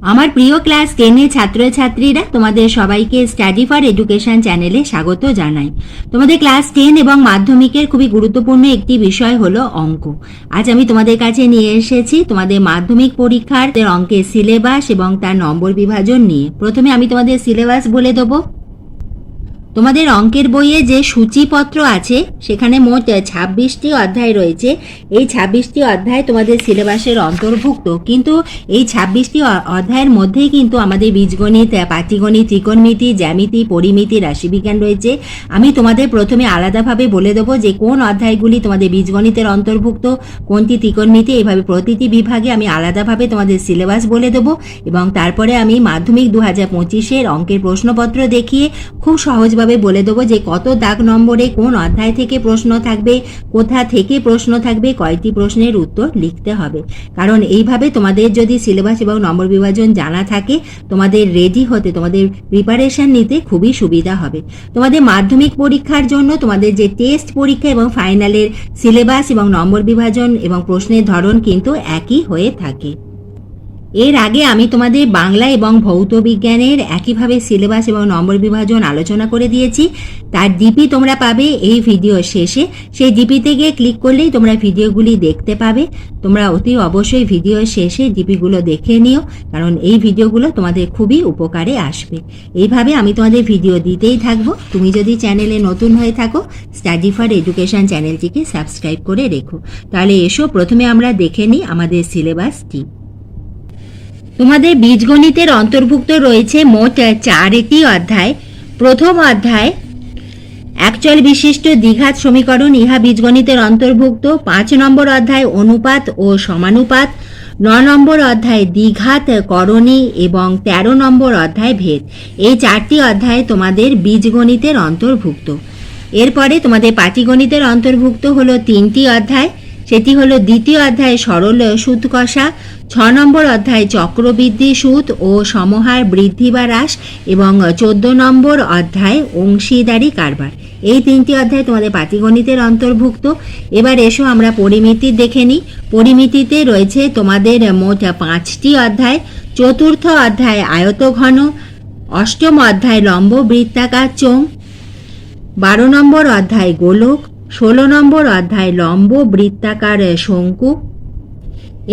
আমার প্রিয় ক্লাস 10 এর ছাত্রছাত্রীরা, তোমাদের সবাইকে স্টাডি ফর এডুকেশন চ্যানেলে স্বাগত জানাই। তোমাদের ক্লাস 10 এবং মাধ্যমিকের খুবই গুরুত্বপূর্ণ একটি বিষয় হলো অঙ্ক। আজ আমি তোমাদের কাছে নিয়ে এসেছি তোমাদের মাধ্যমিক পরীক্ষার অঙ্কের সিলেবাস এবং তার নম্বর বিভাজন নিয়ে। প্রথমে আমি তোমাদের সিলেবাস বলে দেবো। তোমাদের অঙ্কের বইয়ে যে সূচিপত্র আছে সেখানে মোট 26টি অধ্যায় রয়েছে। এই 26টি অধ্যায় তোমাদের সিলেবাসের অন্তর্ভুক্ত, কিন্তু এই 26টি অধ্যায়ের মধ্যেই কিন্তু আমাদের বীজগণিত, পাটিগণিত, ত্রিকোণমিতি, জ্যামিতি, পরিমিতি, রাশিবিজ্ঞান রয়েছে। আমি তোমাদের প্রথমে আলাদাভাবে বলে দেবো যে কোন অধ্যায়গুলি তোমাদের বীজগণিতের অন্তর্ভুক্ত, কোনটি ত্রিকোণমিতি, এইভাবে প্রতিটি বিভাগে আমি আলাদাভাবে তোমাদের সিলেবাস বলে দেবো এবং তারপরে আমি মাধ্যমিক 2025-এর অঙ্কের প্রশ্নপত্র দেখিয়ে খুব সহজ বলে দেবো যে কত দাগ নম্বরে কোন অধ্যায় থেকে প্রশ্ন থাকবে, কোথা থেকে প্রশ্ন থাকবে, কয়টি প্রশ্নের উত্তর লিখতে হবে। কারণ এইভাবে তোমাদের যদি সিলেবাস এবং নম্বর বিভাজন জানা থাকে, তোমাদের রেডি হতে, তোমাদের প্রিপারেশন নিতে খুবই সুবিধা হবে। তোমাদের মাধ্যমিক পরীক্ষার জন্য তোমাদের যে টেস্ট পরীক্ষা এবং ফাইনালের সিলেবাস এবং নম্বর বিভাজন এবং প্রশ্নের ধরন কিন্তু একই হয়ে থাকে। এর আগে আমি তোমাদের বাংলা এবং ভৌত বিজ্ঞানের একইভাবে সিলেবাস এবং নম্বর বিভাজন আলোচনা করে দিয়েছি। তার ডিপি তোমরা পাবে এই ভিডিও শেষে। সেই ডিপিতে গিয়ে ক্লিক করলেই তোমরা ভিডিওগুলি দেখতে পাবে। তোমরা অতি অবশ্যই ভিডিও শেষে ডিপিগুলো দেখে নিও, কারণ এই ভিডিওগুলো তোমাদের খুবই উপকারে আসবে। এইভাবে আমি তোমাদের ভিডিও দিতেই থাকবো। তুমি যদি চ্যানেলে নতুন হয়ে থাকো, স্টাডি ফর এডুকেশন চ্যানেলটিকে সাবস্ক্রাইব করে রেখো। তাহলে এসো প্রথমে আমরা দেখে নিই আমাদের সিলেবাসটি। তোমাদের বীজগণিতের অন্তর্ভুক্ত রয়েছে মোট 4টি অধ্যায়। প্রথম অধ্যায় একচল বিশিষ্ট দ্বিঘাত সমীকরণ, ইহা বীজগণিতের অন্তর্ভুক্ত। 5 নম্বর অধ্যায় অনুপাত ও সমানুপাত। 9 নম্বর অধ্যায় দ্বিঘাত করণী এবং 13 নম্বর অধ্যায় ভেদ। এই 4টি অধ্যায় তোমাদের বীজগণিতের অন্তর্ভুক্ত। এরপরে তোমাদের পাটিগণিতের অন্তর্ভুক্ত হলো 3টি অধ্যায়। সেটি হলো দ্বিতীয় অধ্যায় সরল সুদ কষা, 6 নম্বর অধ্যায় চক্রবৃদ্ধি সুদ ও সমহার বৃদ্ধি বা হ্রাস এবং 14 নম্বর অধ্যায় অংশীদারি কারবার। এই 3টি অধ্যায় তোমাদের পাটিগণিতের অন্তর্ভুক্ত। এবার এসো আমরা পরিমিতি দেখে নিই। পরিমিতিতে রয়েছে তোমাদের মোট 5টি অধ্যায়। চতুর্থ অধ্যায় আয়তঘন, অষ্টম অধ্যায় লম্ব বৃত্তাকার চোঙ, 12 নম্বর অধ্যায় গোলক, 16 নম্বর অধ্যায় লম্ব বৃত্তাকার শঙ্কু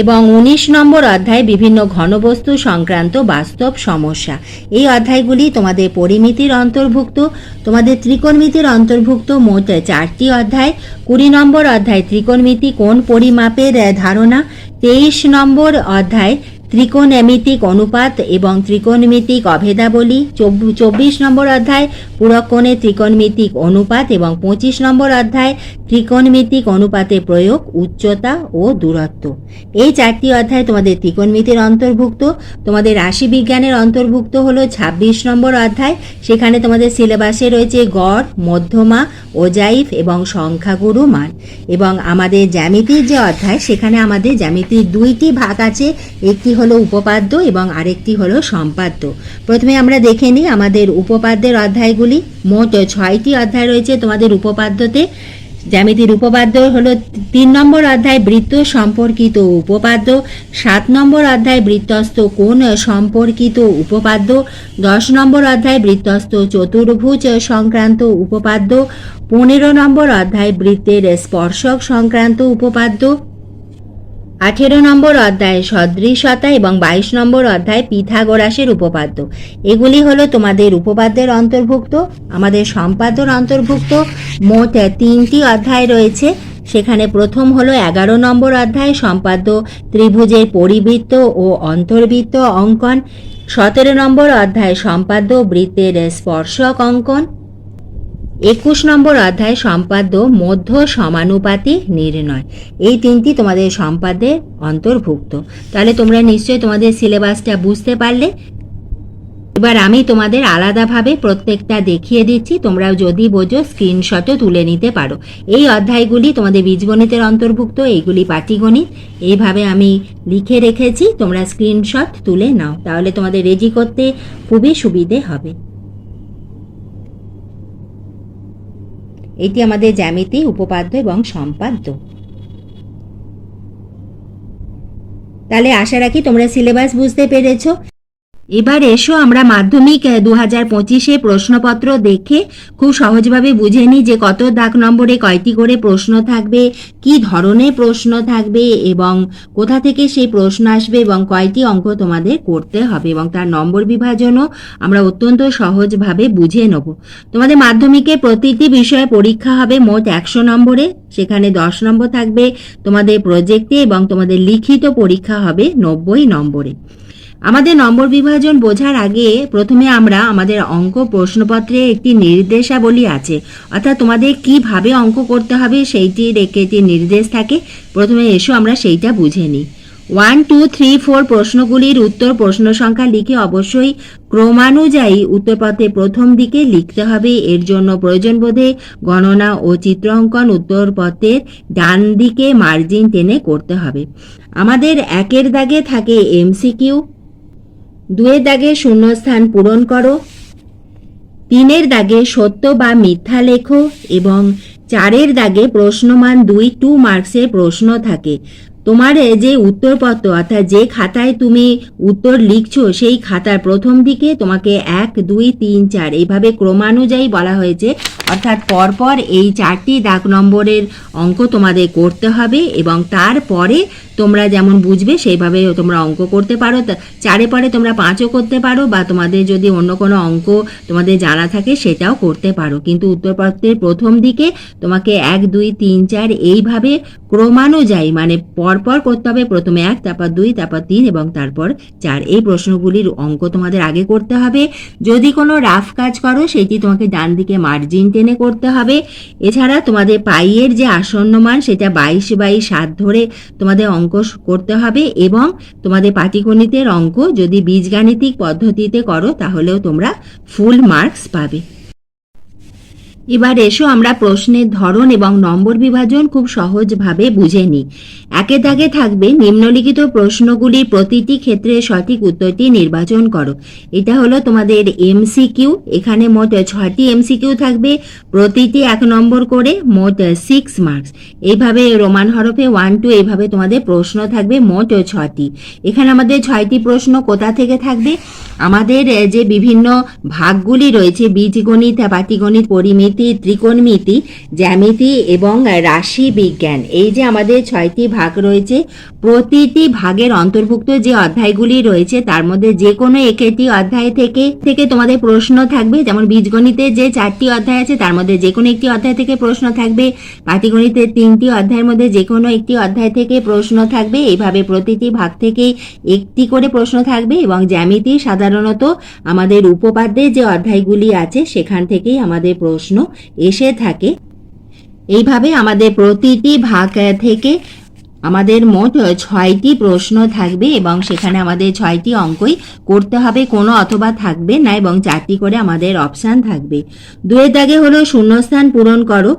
এবং 19 নম্বর অধ্যায় বিভিন্ন ঘনবস্তু সংক্রান্ত বাস্তব সমস্যা। এই অধ্যায়গুলি তোমাদের পরিমিতির অন্তর্ভুক্ত। তোমাদের ত্রিকোণমিতির অন্তর্ভুক্ত মোট 4টি অধ্যায়। 20 নম্বর অধ্যায় ত্রিকোণমিতি কোণ পরিমাপের ধারণা, 23 নম্বর অধ্যায় ত্রিকোণমিতিক অনুপাত এবং ত্রিকোণমিতিক অভেদাবলী, 24 নম্বর অধ্যায় পুরকোণে ত্রিকোণমিতিক অনুপাত এবং 25 নম্বর অধ্যায় ত্রিকোণমিতিক অনুপাতে প্রয়োগ, উচ্চতা ও দূরত্ব। এই 4টি অধ্যায় তোমাদের ত্রিকোণমিতির অন্তর্ভুক্ত। তোমাদের রাশিবিজ্ঞানের অন্তর্ভুক্ত হলো 26 নম্বর অধ্যায়। সেখানে তোমাদের সিলেবাসে রয়েছে গড়, মধ্যমা, ওজাইফ এবং সংখ্যাগুরু মান। এবং আমাদের জ্যামিতির যে অধ্যায়, সেখানে আমাদের জ্যামিতির 2টি ভাগ আছে, একটি হলো উপপাদ্য এবং আরেকটি হলো সম্পাদ্য। প্রথমে আমরা দেখে নিই আমাদের উপপাদ্যের অধ্যায়গুলি। মোট 6টি অধ্যায় রয়েছে তোমাদের উপপাদ্যতে। জ্যামিতির উপপাদ্য হলো 3 নম্বর অধ্যায় বৃত্ত সম্পর্কিত উপপাদ্য, 7 নম্বর অধ্যায় বৃত্তস্থ কোণ সম্পর্কিত উপপাদ্য, 10 নম্বর অধ্যায় বৃত্তস্থ চতুর্ভুজ সংক্রান্ত উপপাদ্য, 15 নম্বর অধ্যায় বৃত্তের স্পর্শক সংক্রান্ত উপপাদ্য, 18 নম্বর অধ্যায় সদৃশতা এবং 22 নম্বর অধ্যায় পিথাগোরাসের উপপাদ্য। এগুলি হলো তোমাদের উপপাদ্যের অন্তর্ভুক্ত। আমাদের সম্পাদ্যর অন্তর্ভুক্ত মোট 3টি অধ্যায় রয়েছে। সেখানে প্রথম হলো 11 নম্বর অধ্যায় সম্পাদ্য ত্রিভুজের পরিবৃত্ত ও অন্তর্বৃত্ত অঙ্কন, 17 নম্বর অধ্যায় সম্পাদ্য বৃত্তের স্পর্শক অঙ্কন, 21 নম্বর অধ্যায় সম্পাদ্য মধ্য সমানুপাতি নির্ণয়। এই 3টি তোমাদের সম্পাদ্যের অন্তর্ভুক্ত। তাহলে তোমরা নিশ্চয়ই তোমাদের সিলেবাসটা বুঝতে পারলে। এবার আমি তোমাদের আলাদাভাবে প্রত্যেকটা দেখিয়ে দিচ্ছি। তোমরা যদি বোঝো স্ক্রিনশটও তুলে নিতে পারো। এই অধ্যায়গুলি তোমাদের বীজগণিতের অন্তর্ভুক্ত, এইগুলি পাটিগণিত। এইভাবে আমি লিখে রেখেছি, তোমরা স্ক্রিনশট তুলে নাও, তাহলে তোমাদের রেডি করতে খুবই সুবিধে হবে। এটি আমাদের জ্যামিতি, উপপাদ্য এবং সম্পাদ্য। তাহলে আশা রাখি তোমরা সিলেবাস বুঝতে পেরেছো। এবার এসো আমরা মাধ্যমিক 2025-এ প্রশ্নপত্র দেখে খুব সহজভাবে বুঝে নিই যে কত দাগ নম্বরে কয়টি করে প্রশ্ন থাকবে, কি ধরনের প্রশ্ন থাকবে এবং কোথা থেকে সেই প্রশ্ন আসবে এবং কয়টি অঙ্ক তোমাদের করতে হবে এবং তার নম্বর বিভাজনও আমরা অত্যন্ত সহজভাবে বুঝে নেব। তোমাদের মাধ্যমিকে প্রতিটি বিষয়ে পরীক্ষা হবে মোট 100 নম্বরে, সেখানে 10 নম্বর থাকবে তোমাদের প্রজেক্টে এবং তোমাদের লিখিত পরীক্ষা হবে 90 নম্বরে। আমাদের নম্বর বিভাজন বোঝার আগে প্রথমে আমরা আমাদের অঙ্ক প্রশ্নপত্রে একটি নির্দেশাবলী আছে, অর্থাৎ তোমাদের কিভাবে অঙ্ক করতে হবে সেইটি রেখে একটি নির্দেশ থাকে। প্রথমে এসো আমরা সেইটা বুঝে নিই। 1, 2, 3, 4 প্রশ্নগুলির উত্তর প্রশ্ন সংখ্যা লিখে অবশ্যই ক্রমানুযায়ী উত্তরপত্রে প্রথম দিকে লিখতে হবে। এর জন্য প্রয়োজন বোধে গণনা ও চিত্র অঙ্কন উত্তরপত্রের ডান দিকে মার্জিন টেনে করতে হবে। আমাদের 1-এর দাগে থাকে এমসিকিউ, 2-এর দাগে শূন্যস্থান পূরণ করো, 3-এর দাগে সত্য বা মিথ্যা লেখো এবং 4-এর দাগে প্রশ্নমান 2 মার্কসের প্রশ্ন থাকে। তোমার যে উত্তরপত্র অর্থাৎ যে খাতায় তুমি উত্তর লিখছো সেই খাতার প্রথম দিকে তোমাকে 1, 2, 3, 4 এইভাবে ক্রমানুযায়ী বলা হয়েছে, অর্থাৎ পরপর এই 4টি দাগ নম্বরের অঙ্ক তোমাদের করতে হবে এবং তারপরে তোমরা যেমন বুঝবে সেইভাবে তোমরা অঙ্ক করতে পারো। 4-এ পরে তোমরা 5ও করতে পারো বা তোমাদের যদি অন্য কোনো অঙ্ক তোমাদের জানা থাকে সেটাও করতে পারো, কিন্তু উত্তরপত্রের প্রথম দিকে তোমাকে 1, 2, 3, 4 এইভাবে ক্রমানুযায়ী মানে পরপর করতে হবে। প্রথমে 1, তারপর 2, তারপর 3 এবং তারপর 4 এই প্রশ্নগুলির অঙ্ক তোমাদের আগে করতে হবে। যদি কোনো রাফ কাজ করো সেটি তোমাকে ডান দিকে মার্জিন টেনে করতে হবে। এছাড়া তোমাদের পাইয়ের যে আসন্ন মান সেটা 22/7 ধরে তোমাদের অঙ্ক করতে হবে এবং তোমাদের পাটিগণিতের অঙ্ক যদি বীজগাণিতিক পদ্ধতিতে করো তাহলেও তোমরা ফুল মার্কস পাবে। এবার এসো আমরা প্রশ্নের ধরন এবং নম্বর বিভাজন খুব সহজভাবে বুঝে নিই। 1-এর দাগে থাকবে নিম্নলিখিত প্রশ্নগুলির প্রতিটি ক্ষেত্রে সঠিক উত্তরটি নির্বাচন করো। এটা হলো তোমাদের এমসিকিউ। এখানে মোট 6টি এমসিকিউ থাকবে, প্রতিটি 1 নম্বর করে, মোট 6 মার্কস। এইভাবে রোমান হরফে 1, 2 এইভাবে তোমাদের প্রশ্ন থাকবে, মোট 6টি। এখানে আমাদের 6টি প্রশ্ন কোথা থেকে থাকবে? আমাদের যে বিভিন্ন ভাগগুলি রয়েছে বীজগণিত, পাটিগণিত, পরিমিতি, ত্রিকোণমিতি, জ্যামিতি এবং রাশি বিজ্ঞান, এই যে আমাদের 6টি ভাগ রয়েছে, প্রতিটি ভাগের অন্তর্ভুক্ত যে অধ্যায়গুলি রয়েছে তার মধ্যে যে কোনো একটি অধ্যায় থেকে তোমাদের প্রশ্ন থাকবে। যেমন বীজগণিতের যে 4টি অধ্যায় আছে তার মধ্যে যে কোনো একটি অধ্যায় থেকে প্রশ্ন থাকবে, পাটিগণিতের 3টি অধ্যায়ের মধ্যে যে কোনো একটি অধ্যায় থেকে প্রশ্ন থাকবে। এইভাবে প্রতিটি ভাগ থেকেই একটি করে প্রশ্ন থাকবে এবং জ্যামিতি সাধারণত আমাদের উপপাদ্যের যে অধ্যায়গুলি আছে সেখান থেকেই আমাদের প্রশ্ন এসে থাকে। এইভাবে আমাদের প্রতিটি ভাগ থেকে আমাদের মোট 6টি প্রশ্ন থাকবে এবং সেখানে আমাদের 6টি অঙ্কই করতে হবে, কোনো অথবা থাকবে না এবং 4টি করে আমাদের অপশান থাকবে। 2-এর দাগে হলো শূন্যস্থান পূরণ করো।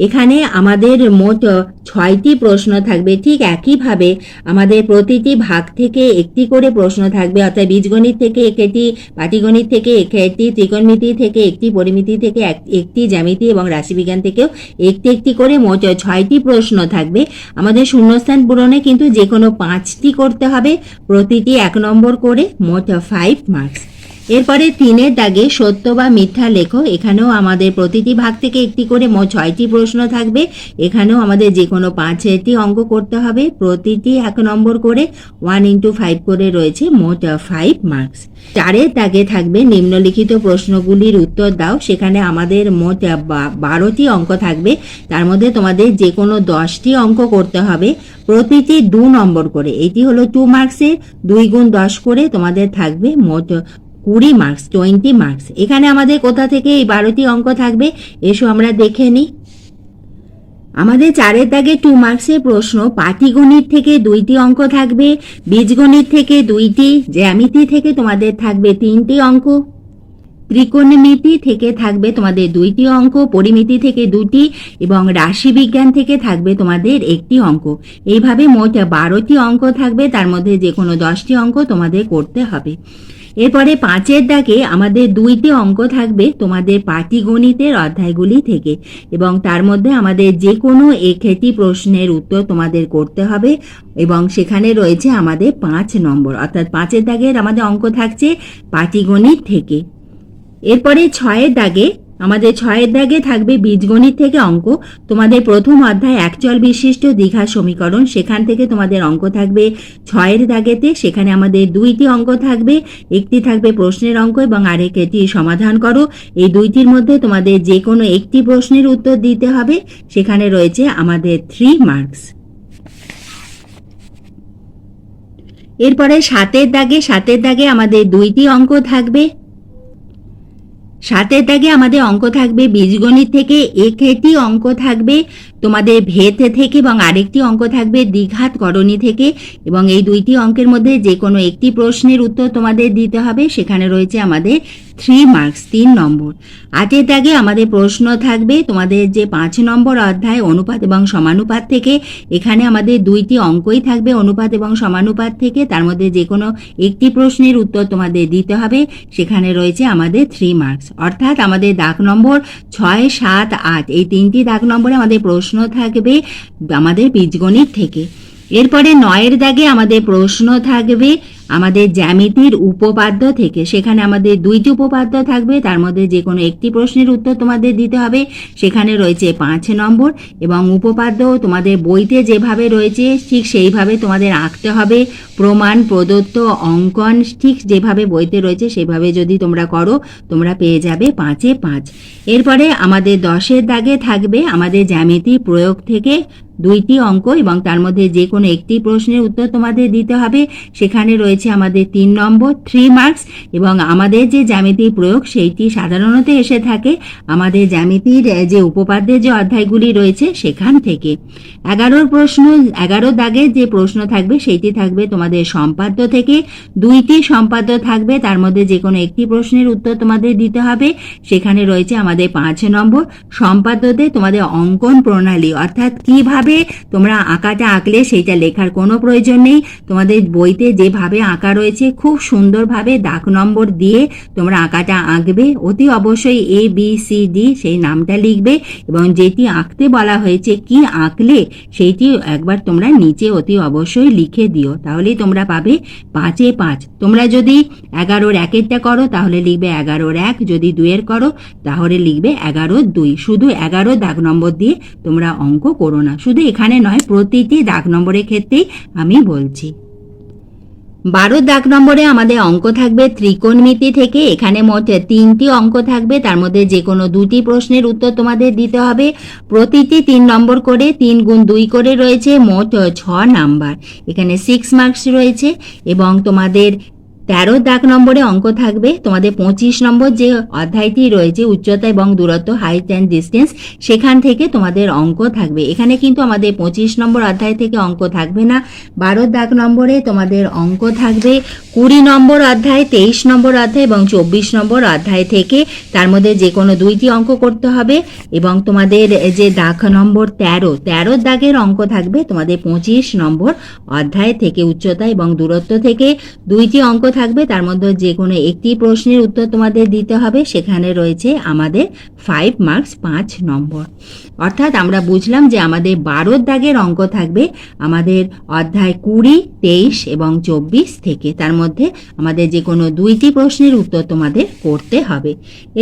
এখানে আমাদের মোট 6টি প্রশ্ন থাকবে। ঠিক একইভাবে আমাদের প্রতিটি ভাগ থেকে একটি করে প্রশ্ন থাকবে, অর্থাৎ বীজগণিত থেকে একটি, পাটিগণিত থেকে একটি, ত্রিকোণমিতি থেকে একটি, পরিমিতি থেকে একটি, জ্যামিতি এবং রাশিবিজ্ঞান থেকেও একটি করে মোট 6টি প্রশ্ন থাকবে। আমাদের শূন্যস্থান পূরণে কিন্তু যে কোনো 5টি করতে হবে, প্রতিটি 1 নম্বর করে, মোট 5 মার্কস। এরপরে 3-এর দাগে সত্য বা মিথ্যা লেখো। এখানেও আমাদের প্রতিটি ভাগ থেকে একটি করে মোট 6টি প্রশ্ন থাকবে। এখানেও আমাদের যে কোনো 5টি অঙ্ক করতে হবে, প্রতিটি 1 নম্বর করে, 1 × 5 করে রয়েছে, মোট 5 মার্কস। 4-এর দাগে থাকবে নিম্নলিখিত প্রশ্নগুলির উত্তর দাও। সেখানে আমাদের মোট 12টি অঙ্ক থাকবে, তার মধ্যে তোমাদের যে কোনো 10টি অঙ্ক করতে হবে, প্রতিটি 2 নম্বর করে। এটি হলো 2 মার্কসের, 2 × 10 করে তোমাদের থাকবে মোট 20 মার্কস, 20 মার্কস। এখানে আমাদের কোথা থেকে এই 12টি অঙ্ক থাকবে এসো আমরা দেখে নিই। আমাদের 4-এর দাগে 2 মার্কসের প্রশ্ন, পাটিগণিত থেকে 2টি অঙ্ক থাকবে, বীজগণিত থেকে 2টি, জ্যামিতি থেকে তোমাদের থাকবে 3টি অঙ্ক, ত্রিকোণমিতি থেকে থাকবে তোমাদের 2টি অঙ্ক, পরিমিতি থেকে 2টি এবং রাশিবিজ্ঞান থেকে থাকবে তোমাদের 1টি অঙ্ক। এইভাবে মোট 12টি অঙ্ক থাকবে, তার মধ্যে যে কোনো 10টি অঙ্ক তোমাদের করতে হবে। এরপরে 5-এর দাগে আমাদের 2টি অঙ্ক থাকবে তোমাদের পাটিগণিতের অধ্যায়গুলি থেকে, এবং তার মধ্যে আমাদের যে কোনো একটি প্রশ্নের উত্তর তোমাদের করতে হবে, এবং সেখানে রয়েছে আমাদের 5 নম্বর, অর্থাৎ 5-এর দাগের আমাদের অঙ্ক থাকছে পাটিগণিত থেকে। এরপরে 6-এর দাগে আমাদের 6-এর দাগে থাকবে বীজগণিত থেকে অঙ্ক। তোমাদের প্রথম অধ্যায় একচল বিশিষ্ট দ্বিঘাত সমীকরণ, সেখান থেকে তোমাদের অঙ্ক থাকবে 6-এর দাগেতে। সেখানে আমাদের 2টি অঙ্ক থাকবে, একটি থাকবে প্রশ্নের অঙ্ক এবং আরেকটি সমাধান করো। এই 2টির মধ্যে তোমাদের যে কোনো একটি প্রশ্নের উত্তর দিতে হবে, সেখানে রয়েছে আমাদের 3 মার্কস। এরপরে 7-এর দাগে আমাদের 2টি অঙ্ক থাকবে। 7-এর দাগে আমাদের অঙ্ক থাকবে বীজগণিত থেকে, একটি অঙ্ক থাকবে তোমাদের ভেদ থেকে এবং আরেকটি অঙ্ক থাকবে দ্বিঘাত করণী থেকে, এবং এই 2টি অঙ্কের মধ্যে যে কোনো একটি প্রশ্নের উত্তর তোমাদের দিতে হবে, সেখানে রয়েছে আমাদের 3 মার্কস, 3 নম্বর। 8-এর দাগে আমাদের প্রশ্ন থাকবে তোমাদের যে 5 নম্বর অধ্যায় অনুপাত এবং সমানুপাত থেকে। এখানে আমাদের 2টি অঙ্কই থাকবে অনুপাত এবং সমানুপাত থেকে, তার মধ্যে যে কোনো একটি প্রশ্নের উত্তর তোমাদের দিতে হবে, সেখানে রয়েছে আমাদের 3 মার্কস। অর্থাৎ আমাদের দাগ নম্বর 6, 7, 8 এই 3টি দাগ নম্বরে আমাদের প্রশ্ন থাকবে আমাদের বীজগণিত থেকে। এরপরে 9-এর দাগে আমাদের প্রশ্ন থাকবে আমাদের জ্যামিতির উপপাদ্য থেকে। সেখানে আমাদের 2টি উপপাদ্য থাকবে, তার মধ্যে যে কোনো একটি প্রশ্নের উত্তর তোমাদের দিতে হবে, সেখানে রয়েছে 5 নম্বর, এবং উপপাদ্য তোমাদের বইতে যেভাবে রয়েছে ঠিক সেইভাবে তোমাদের আঁকতে হবে। প্রমাণ প্রদত্ত অঙ্কন ঠিক যেভাবে বইতে রয়েছে সেভাবে যদি তোমরা করো, তোমরা পেয়ে যাবে 5-এ 5। এরপরে আমাদের 10-এর দাগে থাকবে আমাদের জ্যামিতি প্রয়োগ থেকে 2টি অঙ্ক, এবং তার মধ্যে যে কোনো একটি প্রশ্নের উত্তর তোমাদের দিতে হবে, সেখানে রয়েছে আমাদের 3 নম্বর, 3 মার্কস। এবং আমাদের যে জ্যামিতি প্রয়োগ সেইটি সাধারণত এসে থাকে আমাদের জ্যামিতির যে উপপাদ্যের যে অধ্যায়গুলি রয়েছে সেখান থেকে। 11 দাগের যে প্রশ্ন থাকবে সেইটি থাকবে তোমাদের সম্পাদ্য থেকে। 2টি সম্পাদ্য থাকবে, তার মধ্যে যে কোনো একটি প্রশ্নের উত্তর তোমাদের দিতে হবে, সেখানে রয়েছে আমাদের 5 নম্বর। সম্পাদ্যতে তোমাদের অঙ্কন প্রণালী, অর্থাৎ কিভাবে তোমরা আঁকাটা আঁকলে সেইটা লেখার কোনো প্রয়োজন নেই, তোমাদের বইতে যেভাবে আঁকা রয়েছে খুব সুন্দরভাবে দাগ নম্বর দিয়ে তোমরা আঁকাটা আঁকবে। অতি অবশ্যই ABCD সেই নামটা লিখবে, এবং যেটি আঁকতে বলা হয়েছে কি আঁকলে সেইটি একবার তোমরা নিচে অতি অবশ্যই লিখে দিও, তাহলেই তোমরা পাবে 5-এ 5। তোমরা যদি 11-র 1-এরটা করো তাহলে লিখবে 11-র 1, যদি 2-এর করো তাহলে লিখবে 11-র 2। শুধু 11 দাগ নম্বর দিয়ে তোমরা অঙ্ক করো না, শুধু এখানে নয়, প্রতিটি দাগ নম্বরের ক্ষেত্রেই আমি বলছি। 12 দাগ নম্বরে আমাদের অঙ্ক থাকবে ত্রিকোণমিতি থেকে। এখানে মোট 3টি অঙ্ক থাকবে, তার মধ্যে যে কোনো 2টি প্রশ্নের উত্তর তোমাদের দিতে হবে। প্রতিটি 3 নম্বর করে, 3 গুণ 2 করে রয়েছে, মোট 6 নাম্বার। এখানে 6 মার্কস রয়েছে। এবং তোমাদের 13 দাগ নম্বরে অঙ্ক থাকবে তোমাদের 25 নম্বর যে অধ্যায়টি রয়েছে উচ্চতা এবং দূরত্ব, হাইট অ্যান্ড ডিস্টেন্স, সেখান থেকে তোমাদের অঙ্ক থাকবে। এখানে কিন্তু আমাদের 25 নম্বর অধ্যায় থেকে অঙ্ক থাকবে না। 12 দাগ নম্বরে তোমাদের অঙ্ক থাকবে 20 নম্বর অধ্যায়, 23 নম্বর অধ্যায় এবং 24 নম্বর অধ্যায় থেকে। তার মধ্যে যে কোনো 2টি অঙ্ক করতে হবে। এবং তোমাদের যে দাগ নম্বর 13 দাগের অঙ্ক থাকবে তোমাদের 25 নম্বর অধ্যায় থেকে, উচ্চতা এবং দূরত্ব থেকে 2টি অঙ্ক থাকবে, তার মধ্যে যে কোনো একটি প্রশ্নের উত্তর তোমাদের দিতে হবে, সেখানে রয়েছে আমাদের 5 মার্কস, 5 নম্বর। অর্থাৎ আমরা বুঝলাম যে আমাদের 12 দাগের অঙ্ক থাকবে আমাদের অধ্যায় 20, 23 এবং 24 থেকে, তার মধ্যে আমাদের যে কোনো 2টি প্রশ্নের উত্তর তোমাদের করতে হবে।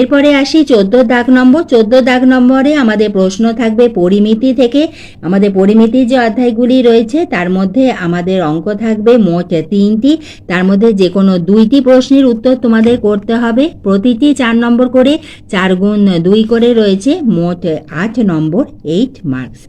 এরপরে আসি 14 দাগ নম্বর। 14 দাগ নম্বরে আমাদের প্রশ্ন থাকবে পরিমিতি থেকে। আমাদের পরিমিতির যে অধ্যায়গুলি রয়েছে তার মধ্যে আমাদের অঙ্ক থাকবে মোট 3টি, তার মধ্যে যে কোনো 2টি প্রশ্নের উত্তর তোমাদের করতে হবে। প্রতিটি 4 নম্বর করে, 4 গুণ 2 করে রয়েছে, মোট 8 নম্বর, 8 মার্কস।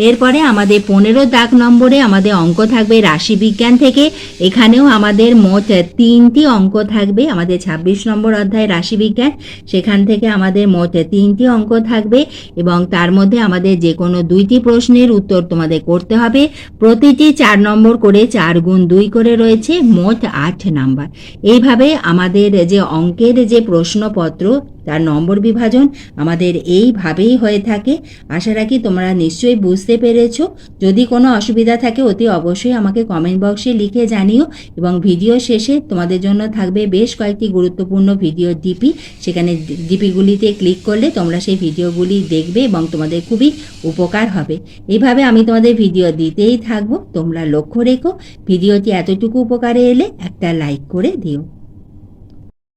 এরপরে আমাদের 15 দাগ নম্বরে আমাদের অঙ্ক থাকবে রাশিবিজ্ঞান থেকে। এখানেও আমাদের মোট 3টি অঙ্ক থাকবে। আমাদের 26 নম্বর অধ্যায় রাশিবিজ্ঞান, সেখান থেকে আমাদের মোট 3টি অঙ্ক থাকবে, এবং তার মধ্যে আমাদের যে কোনো 2টি প্রশ্নের উত্তর তোমাদের করতে হবে। প্রতিটি 4 নম্বর করে, 4 গুণ 2 করে রয়েছে, মোট 8 নাম্বার। এইভাবে আমাদের যে অঙ্কের যে প্রশ্নপত্র তার নম্বর বিভাজন আমাদের এইভাবেই হয়ে থাকে। আশা রাখি তোমরা নিশ্চয়ই বুঝতে পেরেছো। যদি কোনো অসুবিধা থাকে অতি অবশ্যই আমাকে কমেন্ট বক্সে লিখে জানিও, এবং ভিডিও শেষে তোমাদের জন্য থাকবে বেশ কয়েকটি গুরুত্বপূর্ণ ভিডিও ডিপি। সেখানে ডিপিগুলিতে ক্লিক করলে তোমরা সেই ভিডিওগুলি দেখবে এবং তোমাদের খুবই উপকার হবে। এইভাবে আমি তোমাদের ভিডিও দিতেই থাকবো। তোমরা লক্ষ্য রেখো ভিডিওটি এতটুকু উপকারে এলে একটা লাইক করে দিও।